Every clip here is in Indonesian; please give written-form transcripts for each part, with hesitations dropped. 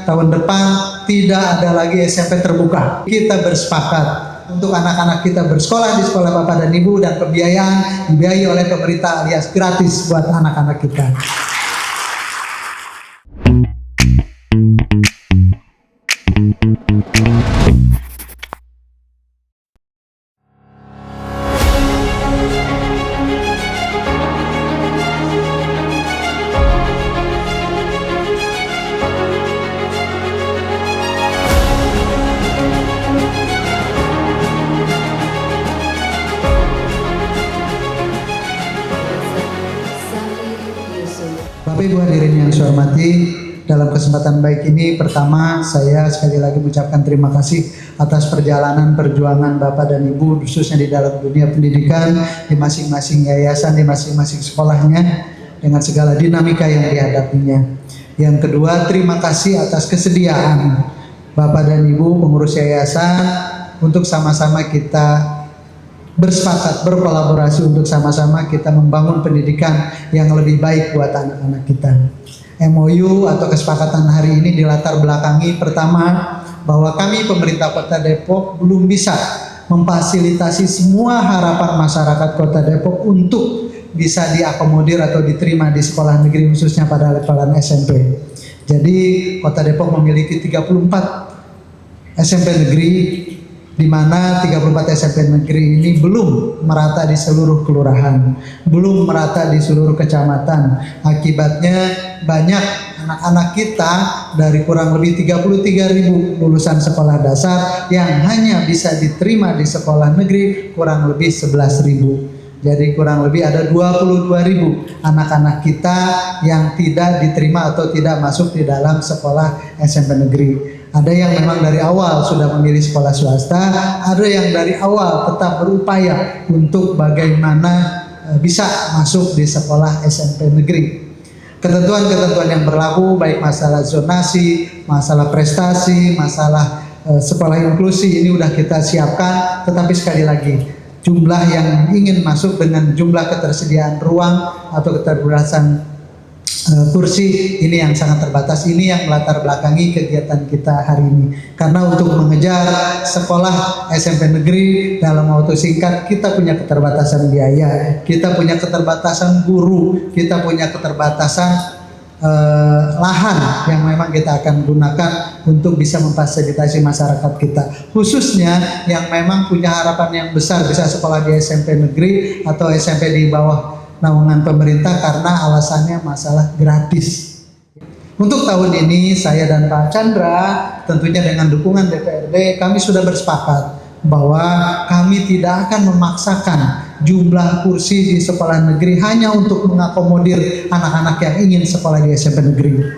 tahun depan tidak ada lagi SMP terbuka. Kita bersepakat untuk anak-anak kita bersekolah di sekolah Bapak dan Ibu, dan pembiayaan dibiayai oleh pemerintah alias gratis buat anak-anak kita. Bapak Ibu hadirin yang saya hormati, dalam kesempatan baik ini pertama saya sekali lagi mengucapkan terima kasih atas perjalanan perjuangan Bapak dan Ibu khususnya di dalam dunia pendidikan di masing-masing yayasan, di masing-masing sekolahnya dengan segala dinamika yang dihadapinya. Yang kedua, terima kasih atas kesediaan Bapak dan Ibu pengurus yayasan untuk sama-sama kita bersepakat, berkolaborasi untuk sama-sama kita membangun pendidikan yang lebih baik buat anak-anak kita. MOU atau kesepakatan hari ini dilatar belakangi pertama bahwa kami pemerintah Kota Depok belum bisa memfasilitasi semua harapan masyarakat Kota Depok untuk bisa diakomodir atau diterima di sekolah negeri khususnya pada levelan SMP. Jadi Kota Depok memiliki 34 SMP negeri, di mana 34 SMP negeri ini belum merata di seluruh kelurahan, belum merata di seluruh kecamatan. Akibatnya banyak anak-anak kita dari kurang lebih 33.000 lulusan sekolah dasar yang hanya bisa diterima di sekolah negeri kurang lebih 11.000. Jadi kurang lebih ada 22.000 anak-anak kita yang tidak diterima atau tidak masuk di dalam sekolah SMP negeri. Ada yang memang dari awal sudah memilih sekolah swasta, ada yang dari awal tetap berupaya untuk bagaimana bisa masuk di sekolah SMP negeri. Ketentuan-ketentuan yang berlaku baik masalah zonasi, masalah prestasi, masalah sekolah inklusi ini sudah kita siapkan, tetapi sekali lagi jumlah yang ingin masuk dengan jumlah ketersediaan ruang atau keterbatasan kursi ini yang sangat terbatas. Ini yang melatar belakangi kegiatan kita hari ini. Karena untuk mengejar sekolah SMP negeri dalam waktu singkat, kita punya keterbatasan biaya, kita punya keterbatasan guru, kita punya keterbatasan lahan yang memang kita akan gunakan untuk bisa memfasilitasi masyarakat kita, khususnya yang memang punya harapan yang besar bisa sekolah di SMP negeri atau SMP di bawah naungan pemerintah karena alasannya masalah gratis. Untuk tahun ini saya dan Pak Chandra tentunya dengan dukungan DPRD kami sudah bersepakat bahwa kami tidak akan memaksakan jumlah kursi di sekolah negeri hanya untuk mengakomodir anak-anak yang ingin sekolah di SMP negeri.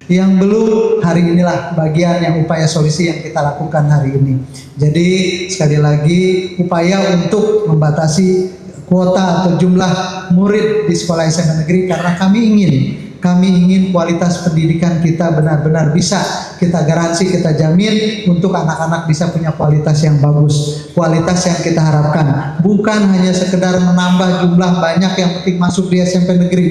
Yang belum, hari inilah bagian yang upaya solusi yang kita lakukan hari ini. Jadi sekali lagi upaya untuk membatasi kuota atau jumlah murid di sekolah SMP negeri karena kami ingin kualitas pendidikan kita benar-benar bisa kita garansi, kita jamin untuk anak-anak bisa punya kualitas yang bagus. Kualitas yang kita harapkan bukan hanya sekedar menambah jumlah banyak yang penting masuk di SMP negeri,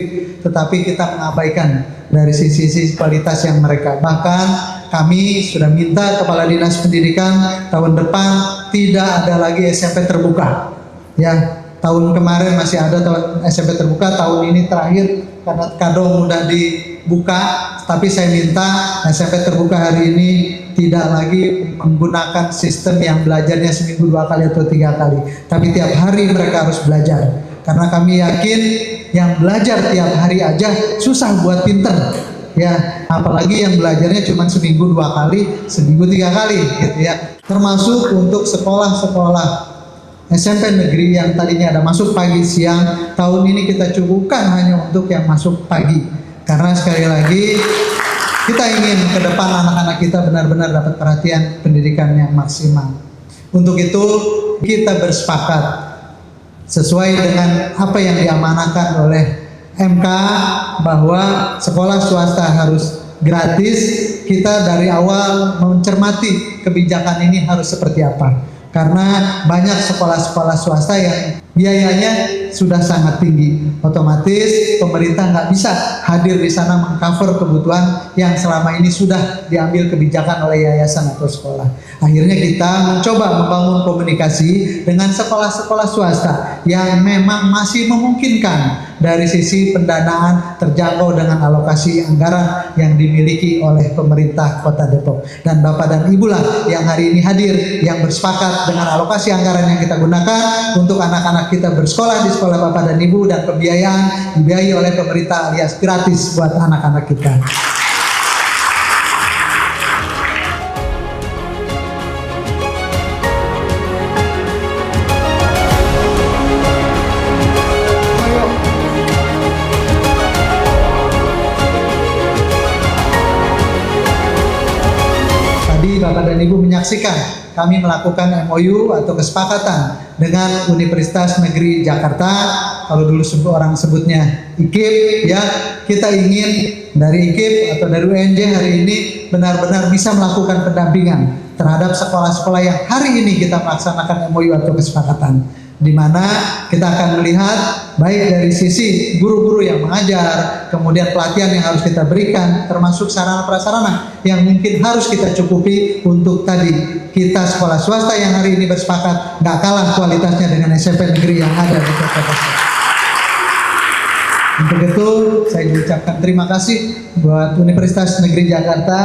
tetapi kita mengabaikan dari sisi kualitas yang mereka. Bahkan kami sudah minta Kepala Dinas Pendidikan tahun depan tidak ada lagi SMP terbuka. Ya, tahun kemarin masih ada SMP terbuka, tahun ini terakhir karena kadang mudah dibuka, tapi saya minta SMP terbuka hari ini tidak lagi menggunakan sistem yang belajarnya seminggu 2 kali atau 3 kali, tapi tiap hari mereka harus belajar. Karena kami yakin yang belajar tiap hari aja susah buat pinter, ya, apalagi yang belajarnya cuma seminggu 2 kali, seminggu 3 kali, gitu ya. Termasuk untuk sekolah-sekolah SMP negeri yang tadinya ada masuk pagi siang, tahun ini kita cukupkan hanya untuk yang masuk pagi. Karena sekali lagi kita ingin ke depan anak-anak kita benar-benar dapat perhatian pendidikan yang maksimal. Untuk itu kita bersepakat sesuai dengan apa yang diamanahkan oleh MK bahwa sekolah swasta harus gratis. Kita dari awal mencermati kebijakan ini harus seperti apa. karena banyak sekolah-sekolah swasta yang biayanya sudah sangat tinggi. Otomatis pemerintah nggak bisa hadir di sana mengcover kebutuhan yang selama ini sudah diambil kebijakan oleh yayasan atau sekolah. Akhirnya kita mencoba membangun komunikasi dengan sekolah-sekolah swasta yang memang masih memungkinkan dari sisi pendanaan terjangkau dengan alokasi anggaran yang dimiliki oleh pemerintah Kota Depok. Dan Bapak dan Ibu lah yang hari ini hadir, yang bersepakat dengan alokasi anggaran yang kita gunakan untuk anak-anak kita bersekolah di sekolah Bapak dan Ibu, dan pembiayaan dibiayai oleh pemerintah alias gratis buat anak-anak kita. Bapak dan Ibu menyaksikan kami melakukan MOU atau kesepakatan dengan Universitas Negeri Jakarta, kalau dulu orang sebutnya IKIP, ya. Kita ingin dari IKIP atau dari UNJ hari ini benar-benar bisa melakukan pendampingan terhadap sekolah-sekolah yang hari ini kita melaksanakan MOU atau kesepakatan, di mana kita akan melihat baik dari sisi guru-guru yang mengajar, kemudian pelatihan yang harus kita berikan, termasuk sarana prasarana yang mungkin harus kita cukupi untuk tadi kita sekolah swasta yang hari ini bersepakat nggak kalah kualitasnya dengan SMP negeri yang ada di Kota Depok. Untuk itu saya mengucapkan terima kasih buat Universitas Negeri Jakarta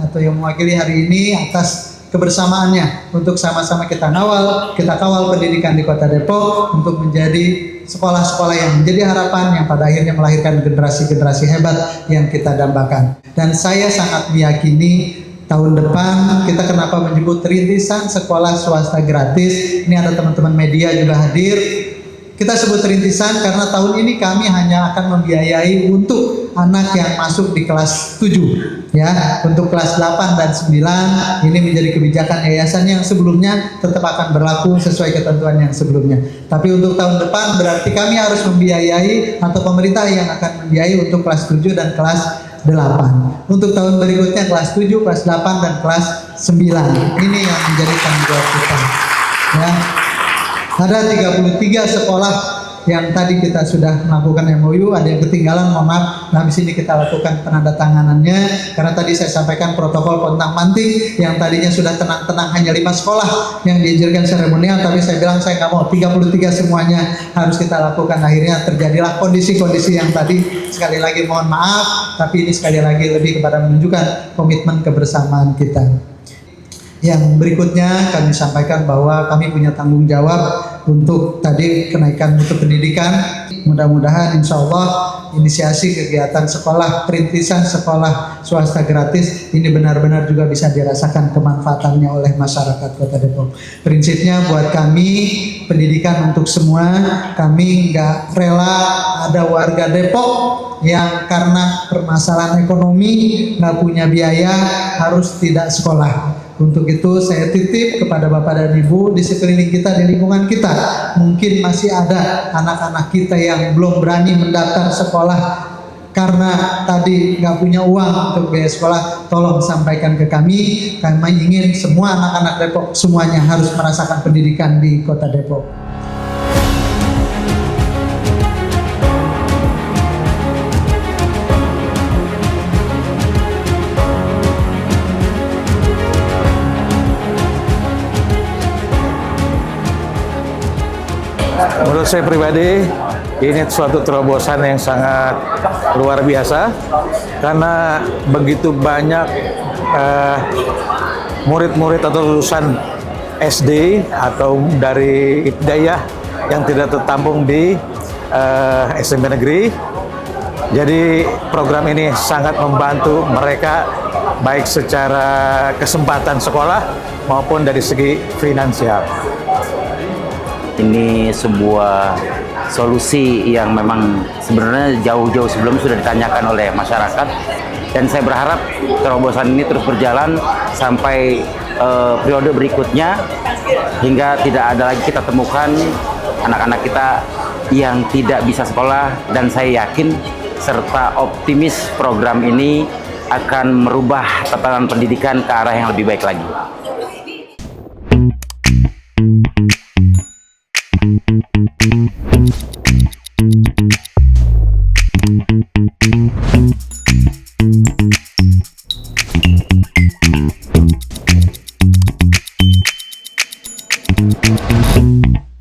atau yang mewakili hari ini atas kebersamaannya untuk sama-sama kita kawal pendidikan di Kota Depok untuk menjadi sekolah-sekolah yang menjadi harapan yang pada akhirnya melahirkan generasi-generasi hebat yang kita dambakan. Dan saya sangat meyakini tahun depan kita kenapa menyebut rintisan sekolah swasta gratis. Ini ada teman-teman media juga hadir. Kita sebut rintisan karena tahun ini kami hanya akan membiayai untuk anak yang masuk di kelas 7, ya. Untuk kelas 8 dan 9 ini menjadi kebijakan yayasan yang sebelumnya tetap akan berlaku sesuai ketentuan yang sebelumnya. Tapi untuk tahun depan berarti kami harus membiayai atau pemerintah yang akan membiayai untuk kelas 7 dan kelas 8. Untuk tahun berikutnya kelas 7, kelas 8 dan kelas 9. Ini yang menjadi tanggung jawab kita. Ya. Ada 33 sekolah yang tadi kita sudah melakukan MOU, ada yang ketinggalan, mohon maaf. Nah, habis ini kita lakukan penandatanganannya karena tadi saya sampaikan protokol pontang-panting yang tadinya sudah tenang-tenang hanya 5 sekolah yang diizinkan seremonial, tapi saya bilang saya nggak mau 33 semuanya harus kita lakukan. Akhirnya terjadilah kondisi-kondisi yang tadi. Sekali lagi mohon maaf, tapi ini sekali lagi lebih kepada menunjukkan komitmen kebersamaan kita. Yang berikutnya kami sampaikan bahwa kami punya tanggung jawab untuk tadi kenaikan mutu pendidikan. Mudah-mudahan insya Allah inisiasi kegiatan sekolah perintisan sekolah swasta gratis ini benar-benar juga bisa dirasakan kemanfaatannya oleh masyarakat Kota Depok. Prinsipnya buat kami pendidikan untuk semua. Kami nggak rela ada warga Depok yang karena permasalahan ekonomi nggak punya biaya harus tidak sekolah. Untuk itu saya titip kepada Bapak dan Ibu di sekeliling kita, di lingkungan kita, mungkin masih ada anak-anak kita yang belum berani mendaftar sekolah karena tadi nggak punya uang untuk biaya sekolah. Tolong sampaikan ke kami. Kami ingin semua anak-anak Depok semuanya harus merasakan pendidikan di Kota Depok. Menurut saya pribadi, ini suatu terobosan yang sangat luar biasa karena begitu banyak murid-murid atau lulusan SD atau dari ibtidaiyah yang tidak tertampung di SMP negeri. Jadi program ini sangat membantu mereka baik secara kesempatan sekolah maupun dari segi finansial. Ini sebuah solusi yang memang sebenarnya jauh-jauh sebelum sudah ditanyakan oleh masyarakat, dan saya berharap terobosan ini terus berjalan sampai periode berikutnya hingga tidak ada lagi kita temukan anak-anak kita yang tidak bisa sekolah. Dan saya yakin serta optimis program ini akan merubah tatanan pendidikan ke arah yang lebih baik lagi. Thank you.